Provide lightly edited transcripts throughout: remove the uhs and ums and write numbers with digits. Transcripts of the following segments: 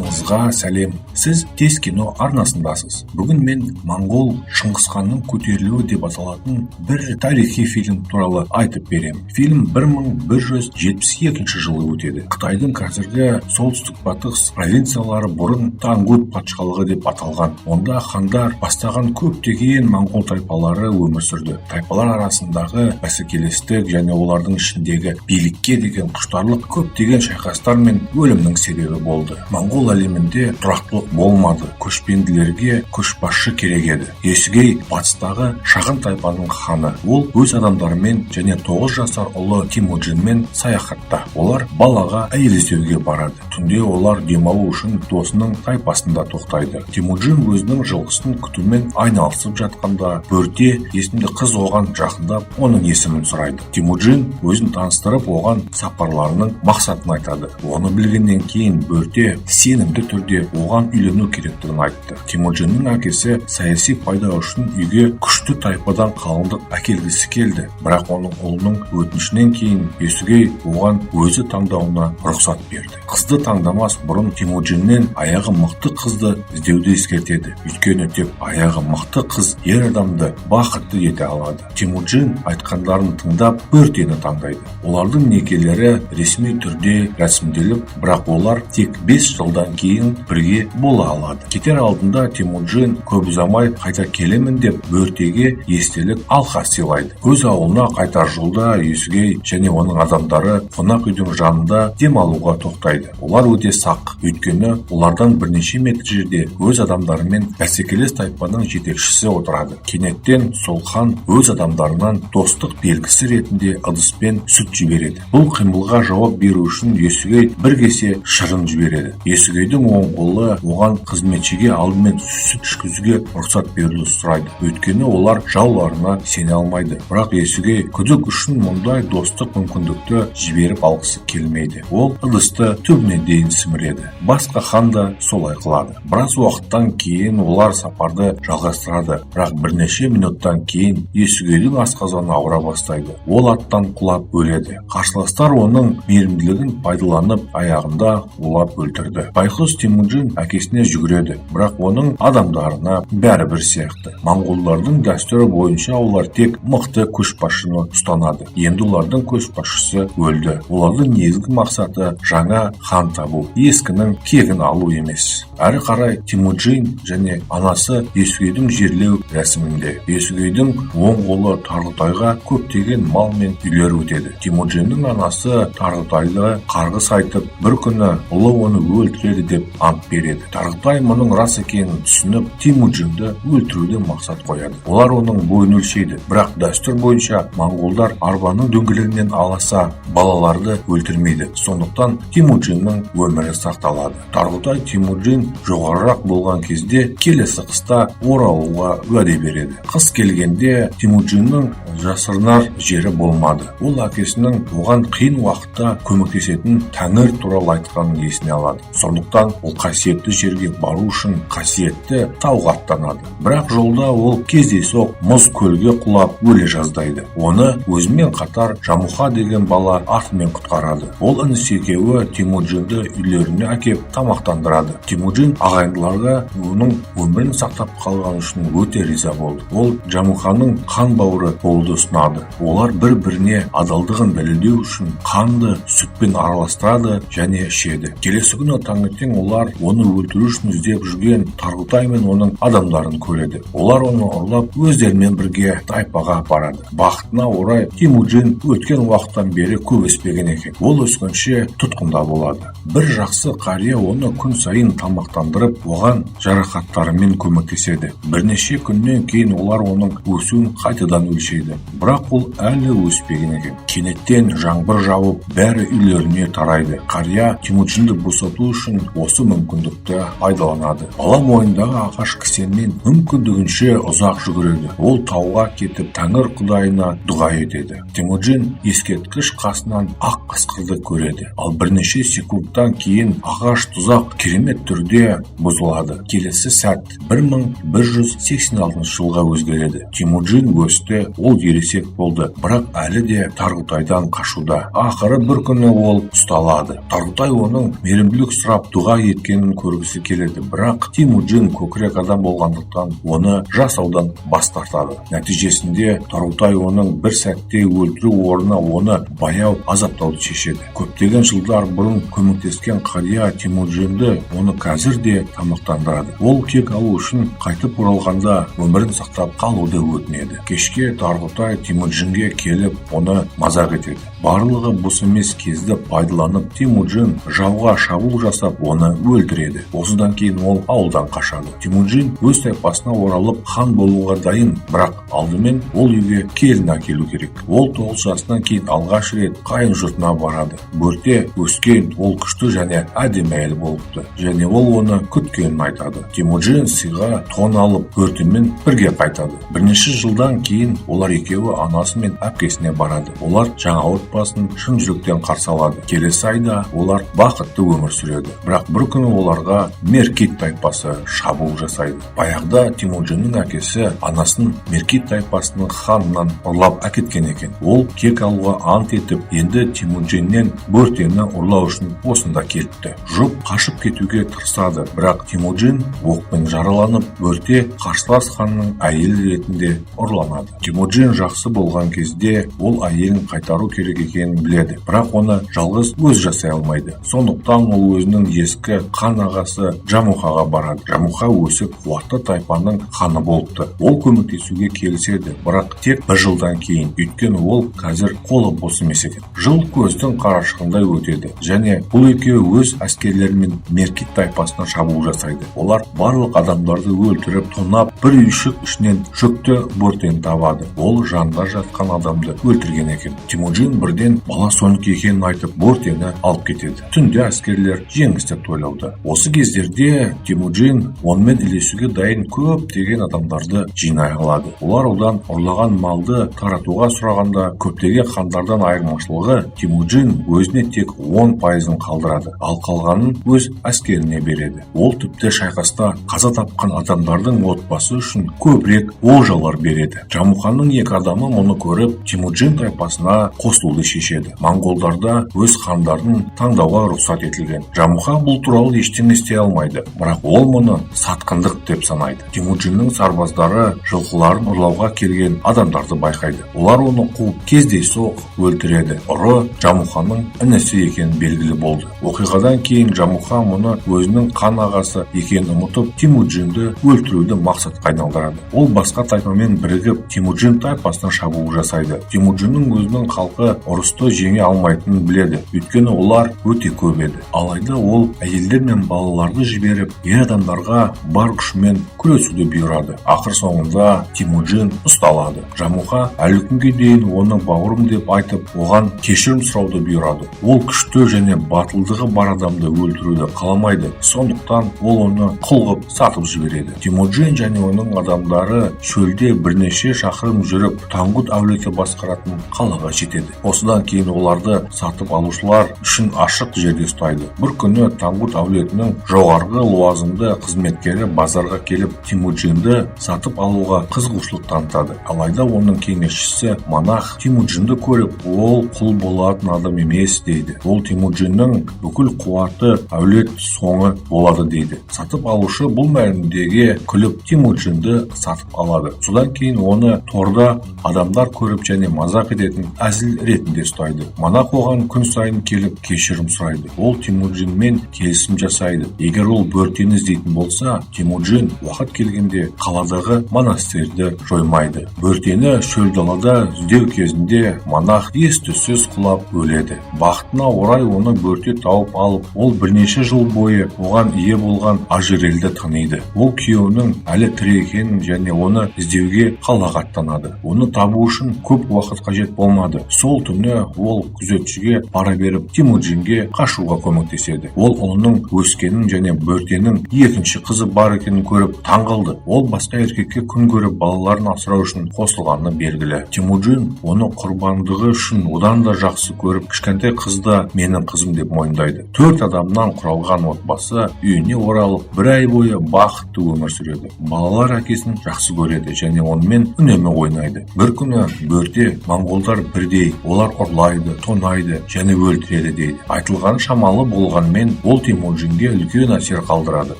Барлығыңызға сәлем. Сіз Тез кино арнасындасыз. Бүгін мен Моңғол Шыңғысханның көтерілуі деп аталатын бір тарихи фильм туралы айтып берем. Фильм 1172 жылы өтеді. Қытайдың қазіргі солтүстік-батыс провинциялары бұрын Тангут патшалығы деп аталған. Онда хандар бастаған көптеген моңғол тайпалары өмір сүрді. Тайпалар арасындағы бәсекелестік және олардың ішіндегі билікке деген құштарлық көптеген шайқастар мен өлімнің себебі болды. Моңғол әлемінде тұрақтылық болмады. Көшпенділерге көшбасшы керек еді. Есугей батыстағы шағын тайпаның ханы. Ол өз адамдарымен және 9 жасар ұлы Темуджинмен саяхатта. Олар балаға әйел іздеуге барады. Түнде олар демалу үшін досының тайпасында тоқтайды. Темуджин өзінің жылқысын күтумен айналысып жатқанда Бөрте есімді қыз оған жақындап, оның есімін сұрайды. Темуджин өзін таныстырып, оған сапарларының мақсатын айтады. Оны білгеннен кейін Бөрте сенімді түрде оған үйлену керектігін айтты. Темуджиннің әкесі саяси пайда үшін үйге күшті тайпадан қалыңдық әкелгісі келді. Бірақ оның ұлының өтінішінен кейін Есугей оған өзі таңдауына рұқсат берді. Қызды таңдамас бұрын Темуджиннен аяғы мықты қызды іздеуді ескертеді. Өйткені тек аяғы мықты қыз ер адамды бақытты ете алады. Темуджин айтқандарын тыңдап Бөртені таңдайды. Олардың некелері ресми түрде рәсімделіп, бірақ олар тек 5 жылдан кейін бірге бола алады. Кетер алдында Темуджин көп ұзамай қайта келемін деп Бөртеге естелік алқа сыйлайды. Өз ауылына қайтар жолда Есугей және оның адамдары қонақ үйдің жанында демалуға тоқтайды. Олар өте сақ, өйткені олардан бірнеше метр жерде өз адамдарымен бәсекелес тайпаның жетекшісі отырады. Кенеттен сол хан өз адамдарынан достық белгісі ретінде ыдыспен сүт жібереді. Бұл қимылға жауап беру үшін Есугей бір кесе шырын жібереді. Есугейдің оң қолы оған қызметшіге алдымен сүт ішкізуге рұқсат беруді сұрайды. Өйткені олар жауларына сене алмайды. Бірақ Есугей күдік үшін мұндай достық мүмкіндікті жіберіп алғысы келмейді. Ол ыдысты түбіне дейін сіміреді. Басқа хан да солай қылады. Біраз уақыттан кейін олар сапарды жалғастырады. Бірақ бірнеше минуттан кейін Есугейдің асқазаны ауыра бастайды. Ол аттан құлап өледі. Қарсыластар оның мейірімділігін пайдаланып аяғында улап өлтірді. Байқұс Темуджин әкесіне жүгіреді, бірақ оның адамдарына бәрібір сияқты. Моңғолдардың дәстүрі бойынша олар тек мықты көшбасшыны ұстанады. Енді олардың көшбасшысы өлді. Олардың негізгі мақсаты жаңа хан табу, ескінің кегін алу емес. Әрі қарай Темуджин және анасы Есугейдің жерлеу рәсімінде. Есугейдің оң қолы Тарғытайға көптеген мал мен үйлер өтеді. Темуджиннің анасы Тарғытайды қарғыс айтып, бір күні ұлы оны өлтіреді деп ант береді. Тарғытай мұның рас екенін түсініп, Темуджинді өлтіруді мақсат қояды. Олар оның бойын өлшейді. Бірақ дәстүр бойынша моңғолдар арбаның дөңгелегінен аласа балаларды өлтірмейді. Сондықтан Темуджиннің өмірі сақталады. Тарғытай Темуджин жоғарырақ болған кезде келесі қыста оралуға уәде береді. Қыс келгенде Темуджиннің жасырынар жері болмады. Ол әкесінің оған қиын уақытта көмектесетін Тәңір туралы айтқанын есіне алады. Сондықтан ол қасиетті жерге бару үшін қасиетті тауға аттанады. Бірақ жолда ол кездейсоқ мұз көлге құлап өле жаздайды. Оны өзімен қатар Жамуха деген бала артымен құтқарады. Ол інісі екеуі Темуджинді үйлеріне әкеп тамақтандырады. Темуджин ағайындыларға оның өмірін сақтап қалған үшін өте риза болды. Ол Жамуханың қан бауыры болуды ұсынады. Олар бір-біріне адалдығын дәлелдеу үшін қанды сүтпен араластырады және ішеді. Келесі күні таңертең олар оны өлтіру үшін іздеп жүрген Тарғытай мен оның адамдарын көреді. Олар оны ұрлап өздерімен бірге тайпаға барады. Бақытына орай Темуджин өткен уақыттан бері көп өспеген екен. Ол өскенше тұтқында болады. Бір жақсы қария оны күн сайын тамақтандырып, оған жарақаттарымен көмектеседі. Бірнеше күннен кейін олар оның өсуін қайтадан өлшейді. Бірақ ол әлі өспеген екен. Кенеттен жаңбыр жауып, бәрі үйлеріне тарайды. Қария Темуджинді босату үшін осы мүмкіндікті пайдаланады. Бала мойнындағы ағаш кісенмен мүмкіндігінше ұзақ жүгіреді. Ол тауға кетіп, Тәңір құдайына дұға етеді. Темуджин ескерткіш қасынан ақ қасқырды көреді. Ал бірнеше секундтан кейін ағаш тұзақ керемет түрде бұзылады. Келесі сәт 1186 жылға өзгереді. Темуджин өсті, ол ересек болды, бірақ әлі де Тарғұтайдан қашуда. Ақыры бір күні ол ұсталады. Тарғұтай оның мейірімділік сұрап дұға еткенін көргісі келеді, бірақ Темуджин көкірек адам болғандықтан оны жасаудан бас тартады. Нәтижесінде Тарғұтай оның бір сәтте өлтіру орнына оны баяу азаптауды шешеді. Көптеген жылдар бұрын көмектескен қария Темуджинді оны қазір де тамақтандырады. Ол кек алу үшін қайтып оралғанда өмірін сақтап қалуды өтінеді. Кешке Тарғұтай Темуджинге келіп, оны мазақ етеді. Барлығы бос емес кезді пайдаланып, Темуджин жауға шабуыл жасап, оны өлтіреді. Осыдан кейін ол ауылдан қашады. Темуджин өз тайпасына оралып хан болуға дайын, бірақ алдымен ол үйге келін әкелу керек. Ол 9 жасынан кейін алғаш рет қайын жұртына барады. Бөрте өскен, ол күшті және әдемі әйел болыпты, және ол оны күткенін айтады. Темуджин сыйға тон алып, бөртемен бірге қайтады. Бірнеше жылдан кейін олар екеуі анасы мен әпкесіне барады. Олар жаңа отбасын шын жүректен қарсы алады. Келесі айда олар бақытты өмір сүреді. Бірақ бір күні оларға Меркит тайпасы шабуыл жасайды. Баяғыда Темуджиннің әкесі анасын Меркит тайпасының ханынан ұрлап әкеткен екен. Ол кек алуға ант етіп, енді Темуджиннен бөртені ұрлау үшін осында келіпті. Жұп қашып кетуге тырысады, бірақ Темуджин оқпен жараланып, бөрте қарсылас ханның әйелі ретінде ұрланады. Темуджин жақсы болған кезде ол әйелін қайтару керек екенін біледі, бірақ оны жалғыз өз жасай алмайды. Сондықтан ол өзінің ескі хан ағасы Жамухаға барады. Жамуха өсіп қуатты тайпаның ханы болыпты. Ол көмектесуге келіседі, бірақ тек бір жылдан кейін, өйткені ол қазір қолы бос емес екен. Жыл көздің қарашығындай өтеді, және бұл екеуі өз әскерлерімен Меркит тайпасына шабуыл жасайды. Олар барлық адамдарды өлтіріп, тонап, бір үйшік ішінен жүкті бөртені табады. Ол жанында жатқан адамды өлтірген екен. Темуджин бірден бала сонікі екенін айтып, бөртені алып кетеді. Түнде әскерлер жеңісті тойлауда. Осы кездерде Темуджин онымен ілесуге дайын көптеген адамдарды жинай алады. Олар одан ұрлаған малды таратуға сұрағанда, көптеген хандардан айырмашылығы, Темуджин өзіне тек 10% қалдырады, ал қалғанын өз әскеріне береді. Ол тіпті шайқаста қаза тапқан адамдардың отбасы үшін көбірек олжалар береді. Жамуханың екі адамы мұны көріп, Темуджин тайпасына қосылуды шешеді. Монғолдарда өз хандарын таңдауға рұқсат етілген. Жамуха бұл туралы ештеңе істей алмайды, бірақ ол мұны сатқындық деп санайды. Темуджиннің сарбаздары жылқыларын ұрлауға келген адамдарды байқайды. Олар оны қуып кездейсоқ өлтіреді. Ұры Жамуханың інісі екені белгілі болды. Оқиғадан кейін Жамуха мұны өзінің қан ағасы екенін ұмытып, Темуджинді өлтіруді мақсатқа айналдырады. Ол басқа тайпамен бірігіп, Темуджин тайпасына шабуыл жасайды. Темуджиннің өзінің халқы ұрысты жеңе алмайтынын біледі, өйткені олар өте көп еді. Алайда ол әйелдер мен балаларды жіберіп, ер адамдарға бар күшімен күресуді бұйырады. Ақыр соңында Темуджин ұсталады. Жамуха әлі күнге дейін оны бауырым деп айтып, оған кешірім сұрауды бұйырады. Ол күшті және батылдығы бар адамды өлтіруді қаламайды, сондықтан ол оны құл қылып сатып жібереді. Темуджин және оның адамдары шөлде бірнеше шақырым жүріп, Таңғұт әулеті басқаратын қалаға жетеді. Осыдан кейін оларды сатып алушылар үшін ашық жерде ұстайды. Бір күні Таңғұт әулетінің жоғарғы лауазымды қызметкері базарға келіп, Темуджинді сатып алуға қызығушылық танытады. Алайда оның кеңесшісі Манах Темуджинді көріп, ол құл болатын адам емес дейді. Ол Темуджиннің бүкіл қуаты әулет соңы болады дейді. Сатып алушы бұл мәлімдеге күліп Темуджинді сатып алады. Содан кейін оны торда адамдар көріп және мазақ ететін әзіл ретінде ұстайды. Манах оған күн сайын келіп кешірім сұрайды. Ол Темуджинмен келісім жасайды. Егер ол бөртені іздейтін болса, Темуджин уақыт келгенде қаладағы монастырьды жоймайды. Бөртені шөл далада іздеу кезінде Манах ес-түссіз құлап өледі. Бақытына орай оны бөрте тауып алып, ол бірнеше жыл бойы оған ие болған ажирелді таниды. Ол күйеуінің әлі тірі екенін және оны іздеуге қалаға аттанады. Оны табу үшін көп уақыт қажет болмады. Сол түні ол күзетшіге пара беріп, Темуджинге қашуға көмектеседі. Ол ұлының өскенін және бөртенің екінші қызы бар екенін көріп таңғалды. Ол басқа еркекке күн көріп балаларын асырау үшін қосылғаны белгілі. Темуджин оны құрбандығы үшін одан да жақсы көріп, кішкентай қызды менің қызым деп мойындайды. 4 адамнан құралған отбасы үйіне оралып, бір ай бойы бақытты өмір сүреді. Балалар әкесін жақсы көреді және онымен үнемі ойнайды. санайды. Бір күні бөрте монголдар бірдей, олар ұрлайды, тонайды және өлтіреді дейді. Айтылған шамалы болғанмен ол Темуджинге үлкен әсер қалдырады.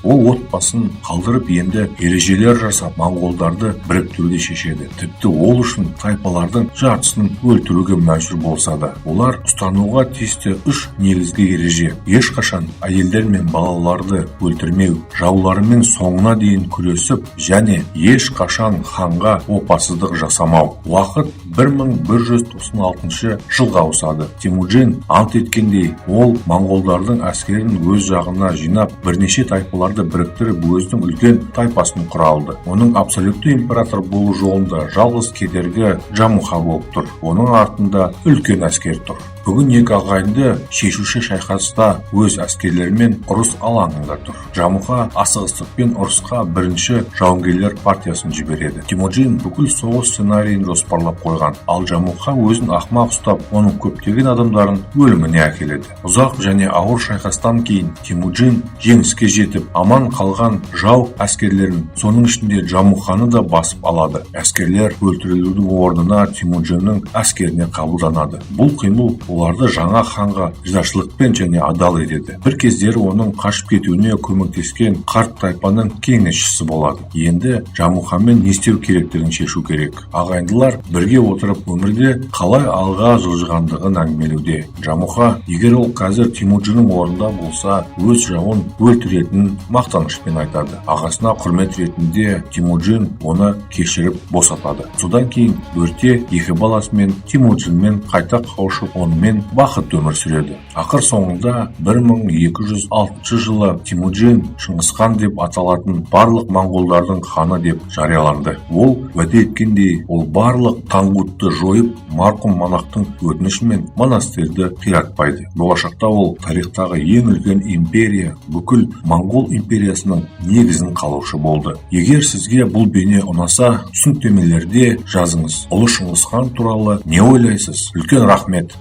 Ол отбасын қалдырып енді ережелер жасап монголдарды біріктіруді шешеді. Тіпті ол үшін тайпалардың жартысын өлтіруге мәжбүр болса да. Олар ұстануға тиісті 3 негізгі ереже: ешқашан әйелдер мен балаларды өлтірмеу, жауларымен соңына дейін күресіп және ешқашан ханға опасыздық жасамау. Уақыт 1196 жылға ауысады. Темуджин ант еткендей, ол монголдардың әскерін өз жағына жинап, бірнеше тайпаларды біріктіріп, өзінің үлкен тайпасын құра алды. Оның абсолютті император болу жолында жалғыз кедергі Жамуха болып тұр. Оның артында үлкен әскер тұр. Бүгін екі ағайынды шешуші шайқаста өз әскерлерімен ұрыс алаңында тұр. Жамуха асығыстықпен ұрысқа бірінші жауынгерлер партиясын жібереді. Темуджин бүкіл соғыс сценарийін жоспарлап қойған, ал Жамуха өзін ақымақ ұстап, оның көптеген адамдарын өліміне әкеледі. Ұзақ және ауыр шайқастан кейін Темуджин жеңіске жетіп, аман қалған жау әскерлерін, соның ішінде Жамуханы да басып алады. Әскерлер өлтірілудің орнына Темуджиннің әскеріне қабылданады. Бұл қимыл оларды жаңа ханға ризашылықпен және адал етеді. Бір кездері оның қашып кетуіне көмектескен қарт тайпаның кеңесшісі болады. Енді Жамухамен не істеу керектігін шешу керек. Ағайындылар бірге отырып өмірде қалай алға жылжығандығын әңгімелеуде. Жамуха, егер ол қазір Темуджиннің орнында болса, өз жауын өлтіретінін мақтанышпен айтады. Ағасына құрмет ретінде Темуджин оны кешіріп босатады. Содан кейін бөрте екі баласымен Темуджинмен қайта қауышып, онымен бақытты өмір сүреді. Ақыр соңында 1206 жылы Темуджин Шыңғысхан деп аталатын барлық монголдардың ханы деп жарияланды. Ол уәде еткендей, ол барлық таңғұтты жойып, марқұм монахтың өтінішімен монастырьды қиратпайды. Болашақта ол тарихтағы ең үлкен империя, бүкіл моңғол империясының негізін қалаушы болды. Егер сізге бұл бейне ұнаса, түсініктемелерде жазыңыз. Ұлы Шыңғысхан туралы не ойлайсыз? Үлкен рахмет.